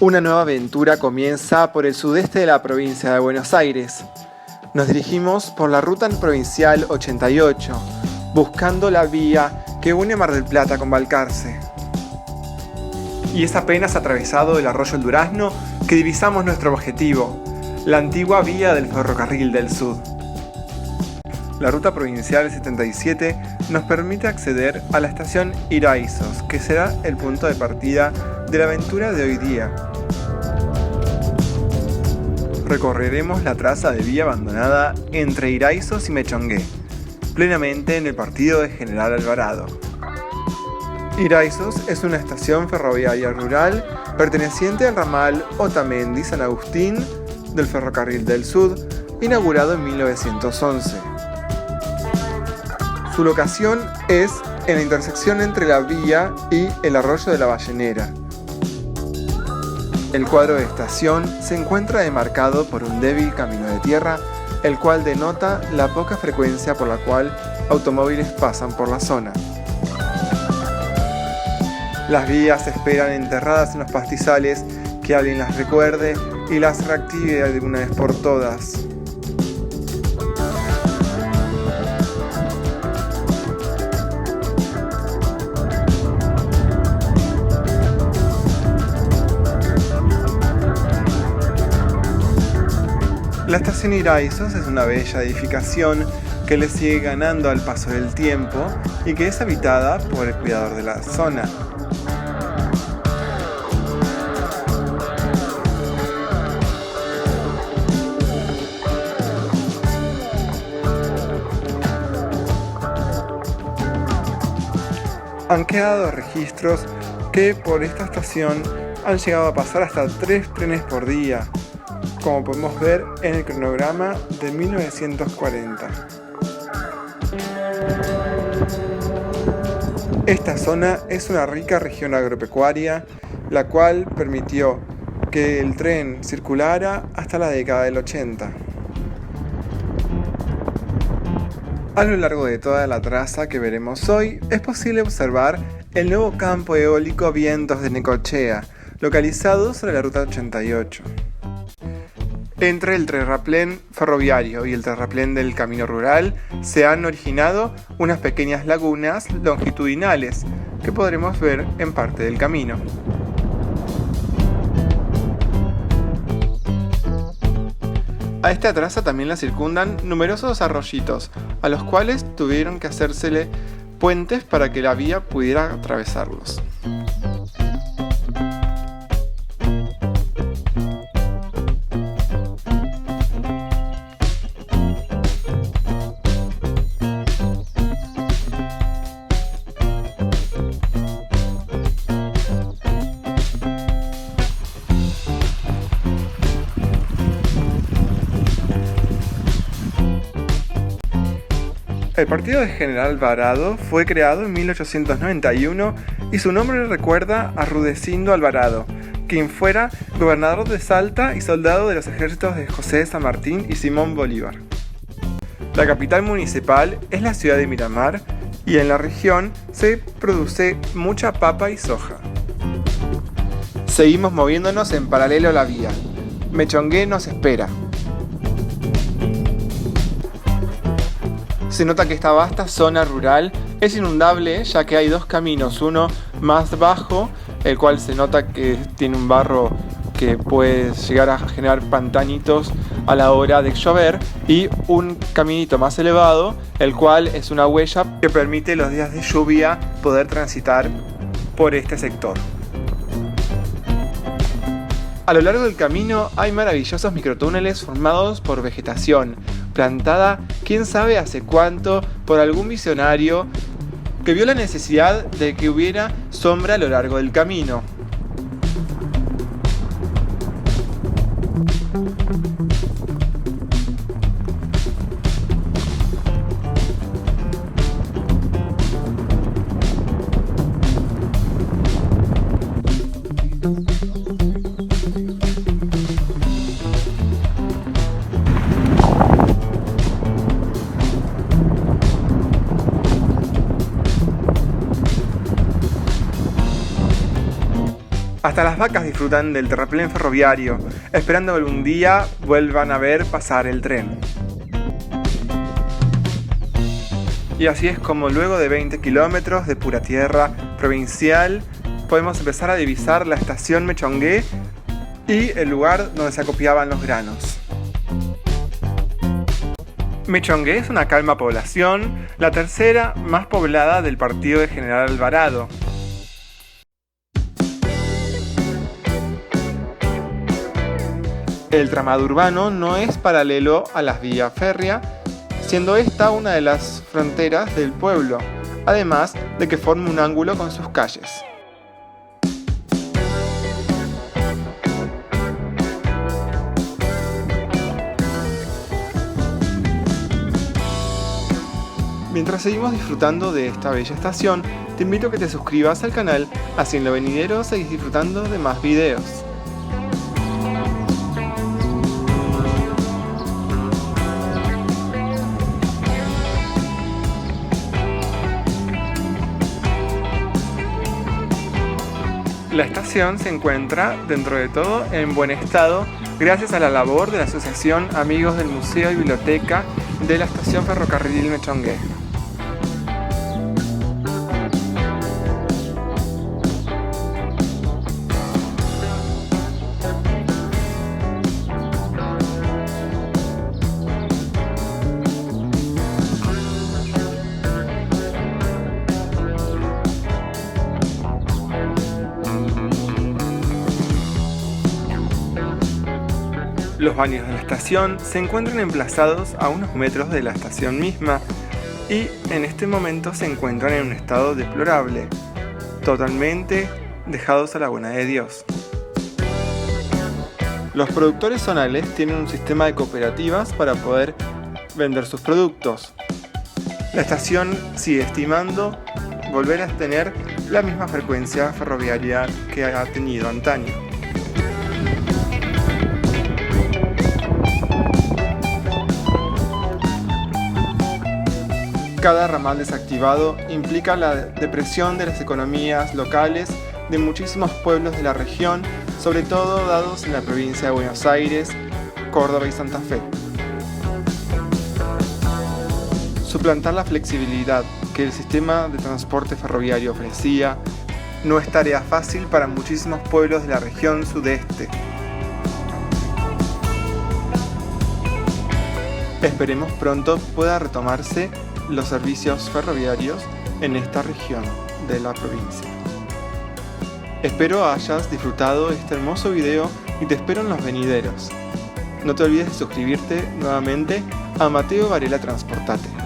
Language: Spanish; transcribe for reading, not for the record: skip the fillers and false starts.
Una nueva aventura comienza por el sudeste de la provincia de Buenos Aires. Nos dirigimos por la ruta provincial 88, buscando la vía que une Mar del Plata con Balcarce. Y es apenas atravesado el arroyo El Durazno que divisamos nuestro objetivo, la antigua vía del Ferrocarril del Sud. La ruta provincial 77 nos permite acceder a la estación Iraizos, que será el punto de partida de la aventura de hoy día. Recorreremos la traza de vía abandonada entre Iraizos y Mechongué, plenamente en el partido de General Alvarado. Iraizos es una estación ferroviaria rural perteneciente al ramal Otamendi-San Agustín del Ferrocarril del Sud, inaugurado en 1911. Su locación es en la intersección entre la vía y el arroyo de la Ballenera. El cuadro de estación se encuentra demarcado por un débil camino de tierra, el cual denota la poca frecuencia por la cual automóviles pasan por la zona. Las vías esperan enterradas en los pastizales, que alguien las recuerde y las reactive de una vez por todas. La estación Iraizos es una bella edificación que le sigue ganando al paso del tiempo y que es habitada por el cuidador de la zona. Han quedado registros que por esta estación han llegado a pasar hasta 3 trenes por día, como podemos ver en el cronograma de 1940. Esta zona es una rica región agropecuaria, la cual permitió que el tren circulara hasta la década del 80. A lo largo de toda la traza que veremos hoy, es posible observar el nuevo campo eólico Vientos de Necochea, localizado sobre la ruta 88. Entre el terraplén ferroviario y el terraplén del camino rural se han originado unas pequeñas lagunas longitudinales que podremos ver en parte del camino. A esta traza también la circundan numerosos arroyitos, a los cuales tuvieron que hacérsele puentes para que la vía pudiera atravesarlos. El partido de General Alvarado fue creado en 1891 y su nombre recuerda a Rudecindo Alvarado, quien fuera gobernador de Salta y soldado de los ejércitos de José de San Martín y Simón Bolívar. La capital municipal es la ciudad de Miramar y en la región se produce mucha papa y soja. Seguimos moviéndonos en paralelo a la vía. Mechongué nos espera. Se nota que esta vasta zona rural es inundable, ya que hay dos caminos, uno más bajo, el cual se nota que tiene un barro que puede llegar a generar pantanitos a la hora de llover, y un caminito más elevado, el cual es una huella que permite los días de lluvia poder transitar por este sector. A lo largo del camino hay maravillosos microtúneles formados por vegetación, plantada quién sabe hace cuánto por algún visionario que vio la necesidad de que hubiera sombra a lo largo del camino. Hasta las vacas disfrutan del terraplén ferroviario, esperando que algún día vuelvan a ver pasar el tren. Y así es como luego de 20 kilómetros de pura tierra provincial, podemos empezar a divisar la estación Mechongué y el lugar donde se acopiaban los granos. Mechongué es una calma población, la tercera más poblada del partido de General Alvarado. El tramado urbano no es paralelo a las vías férreas, siendo esta una de las fronteras del pueblo, además de que forma un ángulo con sus calles. Mientras seguimos disfrutando de esta bella estación, te invito a que te suscribas al canal, así en lo venidero seguís disfrutando de más videos. La estación se encuentra, dentro de todo, en buen estado gracias a la labor de la Asociación Amigos del Museo y Biblioteca de la Estación Ferrocarril Mechongué. Los baños de la estación se encuentran emplazados a unos metros de la estación misma y en este momento se encuentran en un estado deplorable, totalmente dejados a la buena de Dios. Los productores zonales tienen un sistema de cooperativas para poder vender sus productos. La estación sigue estimando volver a tener la misma frecuencia ferroviaria que ha tenido antaño. Cada ramal desactivado implica la depresión de las economías locales de muchísimos pueblos de la región, sobre todo dados en la provincia de Buenos Aires, Córdoba y Santa Fe. Suplantar la flexibilidad que el sistema de transporte ferroviario ofrecía no es tarea fácil para muchísimos pueblos de la región sudeste. Esperemos pronto pueda retomarse los servicios ferroviarios en esta región de la provincia. Espero hayas disfrutado este hermoso video y te espero en los venideros. No te olvides de suscribirte nuevamente a Mateo Varela Transportate.